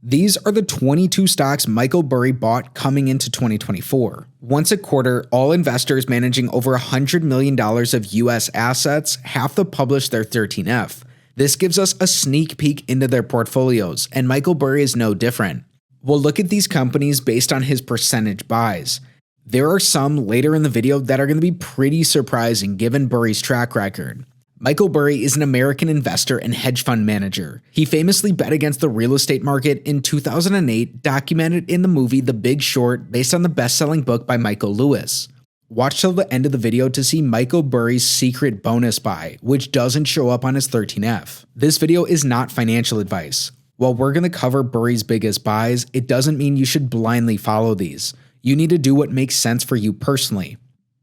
These are the 22 stocks Michael Burry bought coming into 2024. Once a quarter, all investors managing over $100 million of US assets have to publish their 13F. This gives us a sneak peek into their portfolios, and Michael Burry is no different. We'll look at these companies based on his percentage buys. There are some later in the video that are going to be pretty surprising given Burry's track record. Michael Burry is an American investor and hedge fund manager. He famously bet against the real estate market in 2008, documented in the movie The Big Short based on the best-selling book by Michael Lewis. Watch till the end of the video to see Michael Burry's secret bonus buy, which doesn't show up on his 13F. This video is not financial advice. While we're going to cover Burry's biggest buys, it doesn't mean you should blindly follow these. You need to do what makes sense for you personally.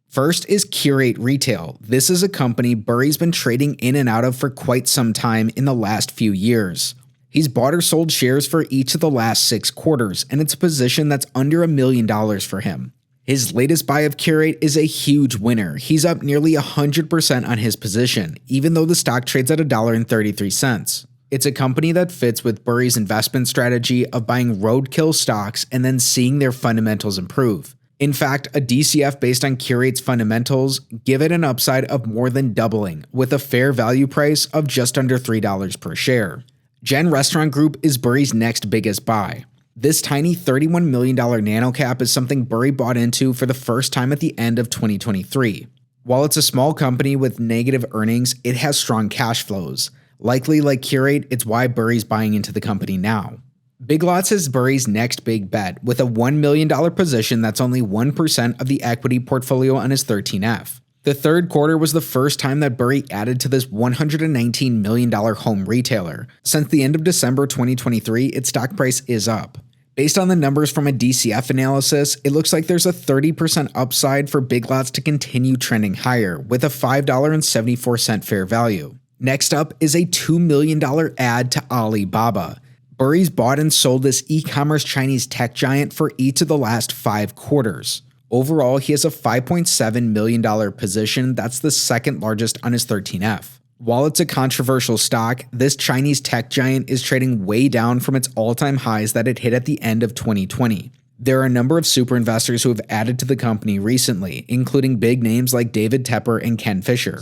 First is Qurate Retail. This is a company Burry's been trading in and out of for quite some time in the last few years. He's bought or sold shares for each of the last 6 quarters, and it's a position that's under $1 million for him. His latest buy of Qurate is a huge winner. He's up nearly 100% on his position, even though the stock trades at $1.33. It's a company that fits with Burry's investment strategy of buying roadkill stocks and then seeing their fundamentals improve. In fact, a DCF based on Qurate's fundamentals give it an upside of more than doubling, with a fair value price of just under $3 per share. Gen Restaurant Group is Burry's next biggest buy. This tiny $31 million nano cap is something Burry bought into for the first time at the end of 2023. While it's a small company with negative earnings, it has strong cash flows. Likely like Qurate, it's why Burry's buying into the company now. Big Lots is Burry's next big bet, with a $1 million position that's only 1% of the equity portfolio on his 13F. The third quarter was the first time that Burry added to this $119 million home retailer. Since the end of December 2023, its stock price is up. Based on the numbers from a DCF analysis, it looks like there's a 30% upside for Big Lots to continue trending higher, with a $5.74 fair value. Next up is a $2 million add to Alibaba. Burry's bought and sold this e-commerce Chinese tech giant for each of the last 5 quarters. Overall, he has a $5.7 million position that's the second largest on his 13F. While it's a controversial stock, this Chinese tech giant is trading way down from its all-time highs that it hit at the end of 2020. There are a number of super investors who have added to the company recently, including big names like David Tepper and Ken Fisher.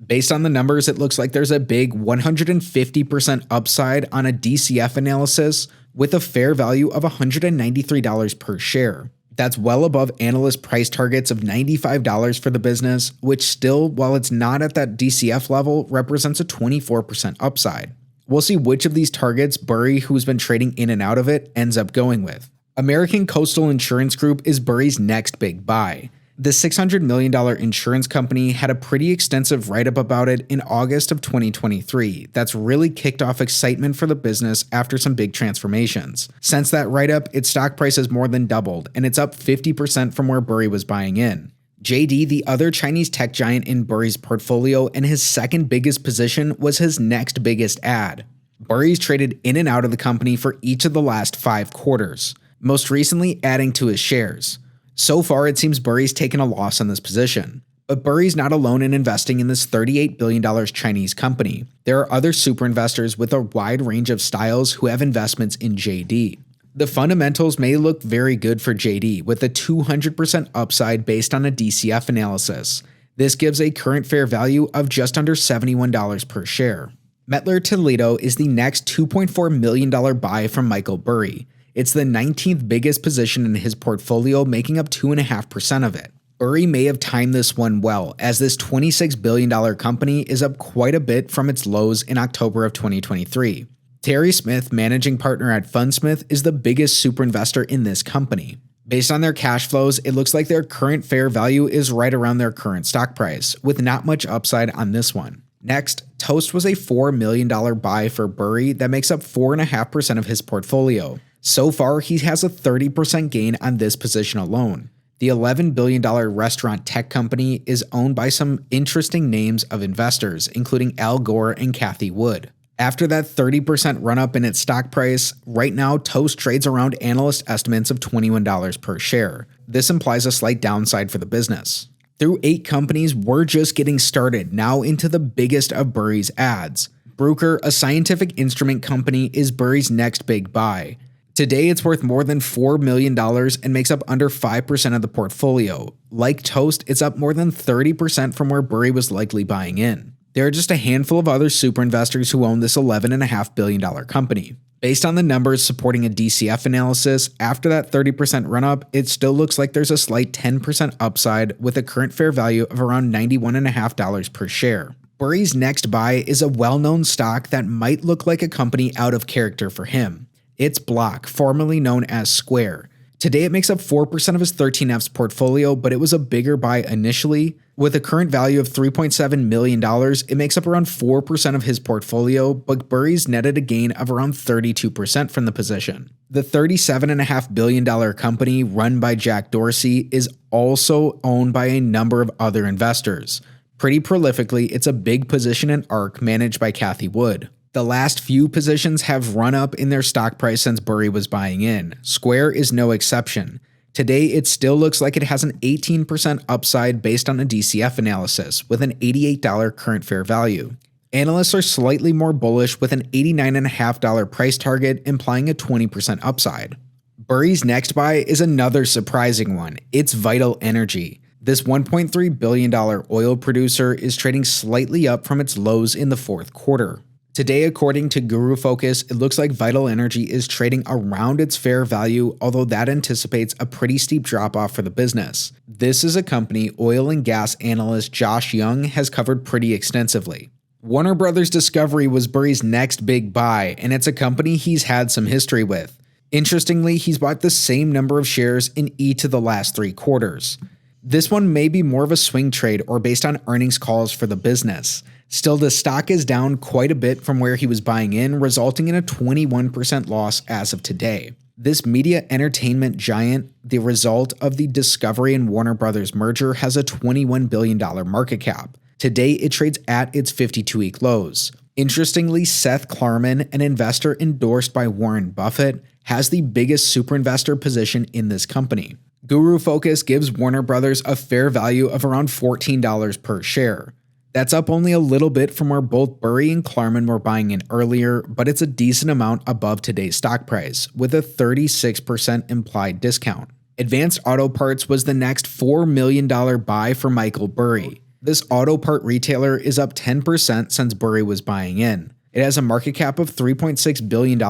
Based on the numbers, it looks like there's a big 150% upside on a DCF analysis with a fair value of $193 per share. That's well above analyst price targets of $95 for the business, which still, while it's not at that DCF level, represents a 24% upside. We'll see which of these targets Burry, who's been trading in and out of it, ends up going with. American Coastal Insurance Group is Burry's next big buy. The $600 million insurance company had a pretty extensive write-up about it in August of 2023 that's really kicked off excitement for the business after some big transformations. Since that write-up, its stock price has more than doubled, and it's up 50% from where Burry was buying in. JD, the other Chinese tech giant in Burry's portfolio and his second biggest position, was his next biggest add. Burry's traded in and out of the company for each of the last 5 quarters, most recently adding to his shares. So far, it seems Burry's taken a loss on this position. But Burry's not alone in investing in this $38 billion Chinese company. There are other super investors with a wide range of styles who have investments in JD. The fundamentals may look very good for JD, with a 200% upside based on a DCF analysis. This gives a current fair value of just under $71 per share. Mettler Toledo is the next $2.4 million buy from Michael Burry. It's the 19th biggest position in his portfolio, making up 2.5% of it. Burry may have timed this one well, as this $26 billion company is up quite a bit from its lows in October of 2023. Terry Smith, managing partner at Fundsmith, is the biggest super investor in this company. Based on their cash flows, it looks like their current fair value is right around their current stock price, with not much upside on this one. Next, Toast was a $4 million buy for Burry that makes up 4.5% of his portfolio. So far, he has a 30% gain on this position alone. The $11 billion restaurant tech company is owned by some interesting names of investors, including Al Gore and Cathie Wood. After that 30% run-up in its stock price, right now Toast trades around analyst estimates of $21 per share. This implies a slight downside for the business. Through 8 companies, we're just getting started, now into the biggest of Burry's adds. Bruker, a scientific instrument company, is Burry's next big buy. Today, it's worth more than $4 million and makes up under 5% of the portfolio. Like Toast, it's up more than 30% from where Burry was likely buying in. There are just a handful of other super investors who own this $11.5 billion company. Based on the numbers supporting a DCF analysis, after that 30% run-up, it still looks like there's a slight 10% upside with a current fair value of around $91.50 per share. Burry's next buy is a well-known stock that might look like a company out of character for him. It's Block, formerly known as Square. Today it makes up 4% of his 13F's portfolio, but it was a bigger buy initially. With a current value of $3.7 million, it makes up around 4% of his portfolio, but Burry's netted a gain of around 32% from the position. The $37.5 billion company run by Jack Dorsey is also owned by a number of other investors. Pretty prolifically, it's a big position in ARK managed by Cathie Wood. The last few positions have run up in their stock price since Burry was buying in. Square is no exception. Today, it still looks like it has an 18% upside based on a DCF analysis, with an $88 current fair value. Analysts are slightly more bullish with an $89.50 price target, implying a 20% upside. Burry's next buy is another surprising one. It's Vital Energy. This $1.3 billion oil producer is trading slightly up from its lows in the fourth quarter. Today, according to Guru Focus, it looks like Vital Energy is trading around its fair value, although that anticipates a pretty steep drop-off for the business. This is a company oil and gas analyst Josh Young has covered pretty extensively. Warner Brothers Discovery was Burry's next big buy, and it's a company he's had some history with. Interestingly, he's bought the same number of shares in each of the last 3 quarters. This one may be more of a swing trade or based on earnings calls for the business. Still, the stock is down quite a bit from where he was buying in, resulting in a 21% loss as of today. This media entertainment giant, the result of the Discovery and Warner Brothers merger, has a $21 billion market cap. Today, it trades at its 52-week lows. Interestingly, Seth Klarman, an investor endorsed by Warren Buffett, has the biggest super investor position in this company. Guru Focus gives Warner Brothers a fair value of around $14 per share. That's up only a little bit from where both Burry and Klarman were buying in earlier, but it's a decent amount above today's stock price, with a 36% implied discount. Advanced Auto Parts was the next $4 million buy for Michael Burry. This auto part retailer is up 10% since Burry was buying in. It has a market cap of $3.6 billion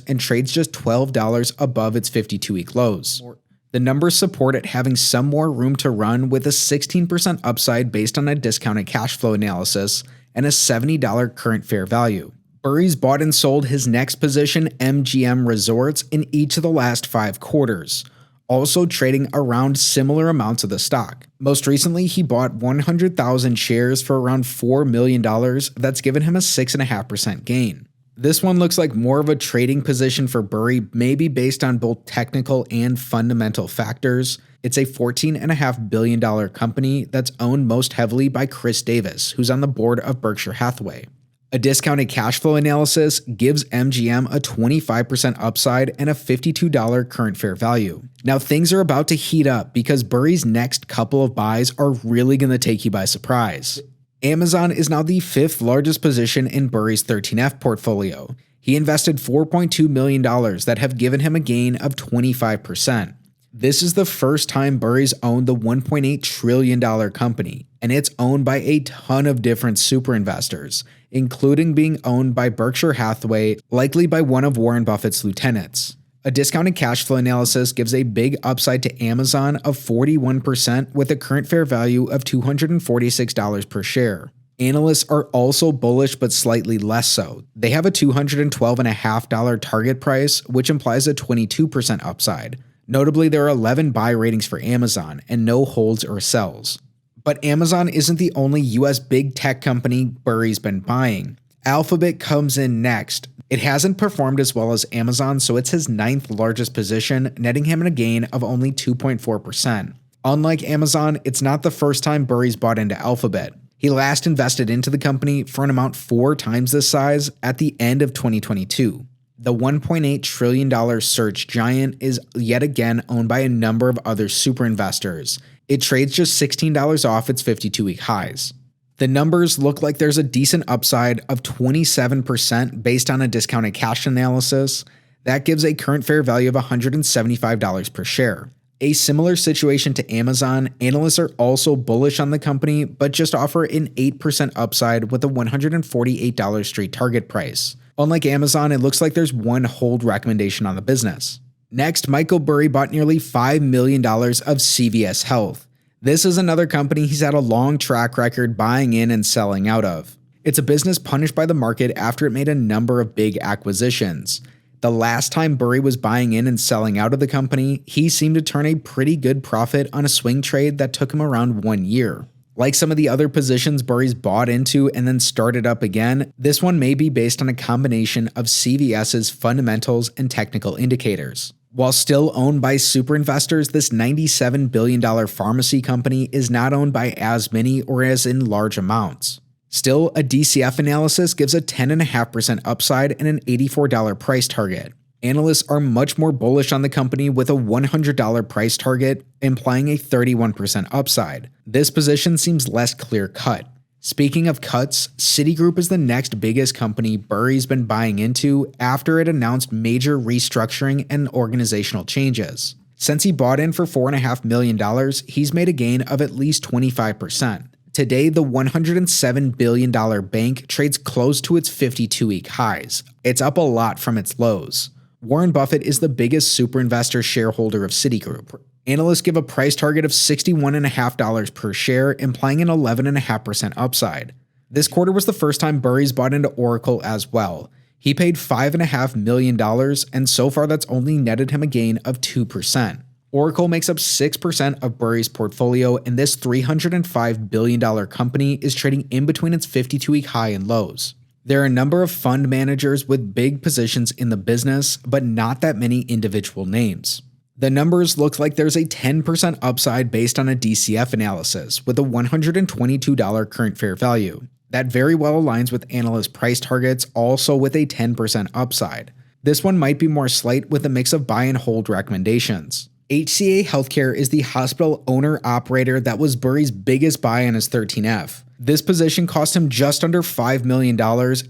and trades just $12 above its 52-week lows. The numbers support it having some more room to run, with a 16% upside based on a discounted cash flow analysis and a $70 current fair value. Burry's bought and sold his next position, MGM Resorts, in each of the last 5 quarters, also trading around similar amounts of the stock. Most recently, he bought 100,000 shares for around $4 million. That's given him a 6.5% gain. This one looks like more of a trading position for Burry, maybe based on both technical and fundamental factors. It's a $14.5 billion company that's owned most heavily by Chris Davis, who's on the board of Berkshire Hathaway. A discounted cash flow analysis gives MGM a 25% upside and a $52 current fair value. Now things are about to heat up because Burry's next couple of buys are really going to take you by surprise. Amazon is now the 5th largest position in Burry's 13F portfolio. He invested $4.2 million that have given him a gain of 25%. This is the first time Burry's owned the $1.8 trillion company, and it's owned by a ton of different super investors, including being owned by Berkshire Hathaway, likely by one of Warren Buffett's lieutenants. A discounted cash flow analysis gives a big upside to Amazon of 41% with a current fair value of $246 per share. Analysts are also bullish but slightly less so. They have a $212.50 target price, which implies a 22% upside. Notably, there are 11 buy ratings for Amazon and no holds or sells. But Amazon isn't the only US big tech company Burry's been buying. Alphabet comes in next. It hasn't performed as well as Amazon, so it's his 9th largest position, netting him a gain of only 2.4%. Unlike Amazon, it's not the first time Burry's bought into Alphabet. He last invested into the company for an amount 4 times this size at the end of 2022. The $1.8 trillion search giant is yet again owned by a number of other super investors. It trades just $16 off its 52-week highs. The numbers look like there's a decent upside of 27% based on a discounted cash analysis. That gives a current fair value of $175 per share. A similar situation to Amazon, analysts are also bullish on the company, but just offer an 8% upside with a $148 street target price. Unlike Amazon, it looks like there's one hold recommendation on the business. Next, Michael Burry bought nearly $5 million of CVS Health. This is another company he's had a long track record buying in and selling out of. It's a business punished by the market after it made a number of big acquisitions. The last time Burry was buying in and selling out of the company, he seemed to turn a pretty good profit on a swing trade that took him around 1 year. Like some of the other positions Burry's bought into and then started up again, this one may be based on a combination of CVS's fundamentals and technical indicators. While still owned by super investors, this $97 billion pharmacy company is not owned by as many or as in large amounts. Still, a DCF analysis gives a 10.5% upside and an $84 price target. Analysts are much more bullish on the company with a $100 price target, implying a 31% upside. This position seems less clear-cut. Speaking of cuts, Citigroup is the next biggest company Burry's been buying into after it announced major restructuring and organizational changes. Since he bought in for $4.5 million, he's made a gain of at least 25%. Today, the $107 billion bank trades close to its 52-week highs. It's up a lot from its lows. Warren Buffett is the biggest super investor shareholder of Citigroup. Analysts give a price target of $61.50 per share, implying an 11.5% upside. This quarter was the first time Burry's bought into Oracle as well. He paid $5.5 million, and so far that's only netted him a gain of 2%. Oracle makes up 6% of Burry's portfolio, and this $305 billion company is trading in between its 52-week high and lows. There are a number of fund managers with big positions in the business, but not that many individual names. The numbers look like there's a 10% upside based on a DCF analysis, with a $122 current fair value. That very well aligns with analyst price targets, also with a 10% upside. This one might be more slight with a mix of buy and hold recommendations. HCA Healthcare is the hospital owner-operator that was Burry's biggest buy on his 13F. This position cost him just under $5 million,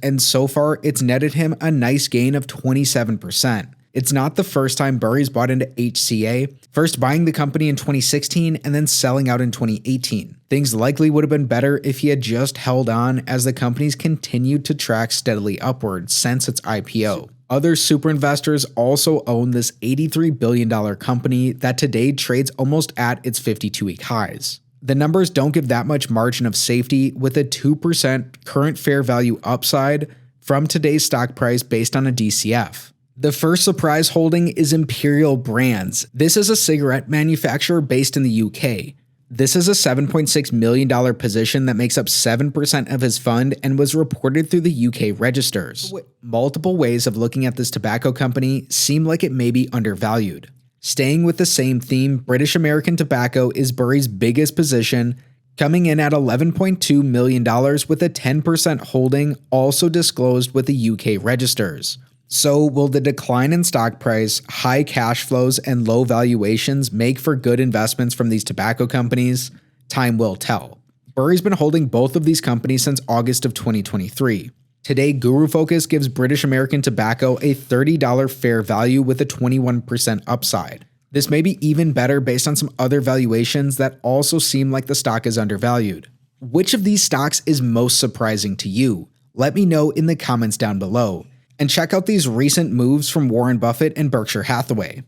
and so far it's netted him a nice gain of 27%. It's not the first time Burry's bought into HCA, first buying the company in 2016 and then selling out in 2018. Things likely would have been better if he had just held on, as the company's continued to track steadily upward since its IPO. Other super investors also own this $83 billion company that today trades almost at its 52-week highs. The numbers don't give that much margin of safety, with a 2% current fair value upside from today's stock price based on a DCF. The first surprise holding is Imperial Brands. This is a cigarette manufacturer based in the UK. This is a $7.6 million position that makes up 7% of his fund and was reported through the UK registers. Multiple ways of looking at this tobacco company seem like it may be undervalued. Staying with the same theme, British American Tobacco is Burry's biggest position, coming in at $11.2 million with a 10% holding, also disclosed with the UK registers. So will the decline in stock price, high cash flows, and low valuations make for good investments from these tobacco companies? Time will tell. Burry's been holding both of these companies since August of 2023. Today, Guru Focus gives British American Tobacco a $30 fair value with a 21% upside. This may be even better based on some other valuations that also seem like the stock is undervalued. Which of these stocks is most surprising to you? Let me know in the comments down below. And check out these recent moves from Warren Buffett and Berkshire Hathaway.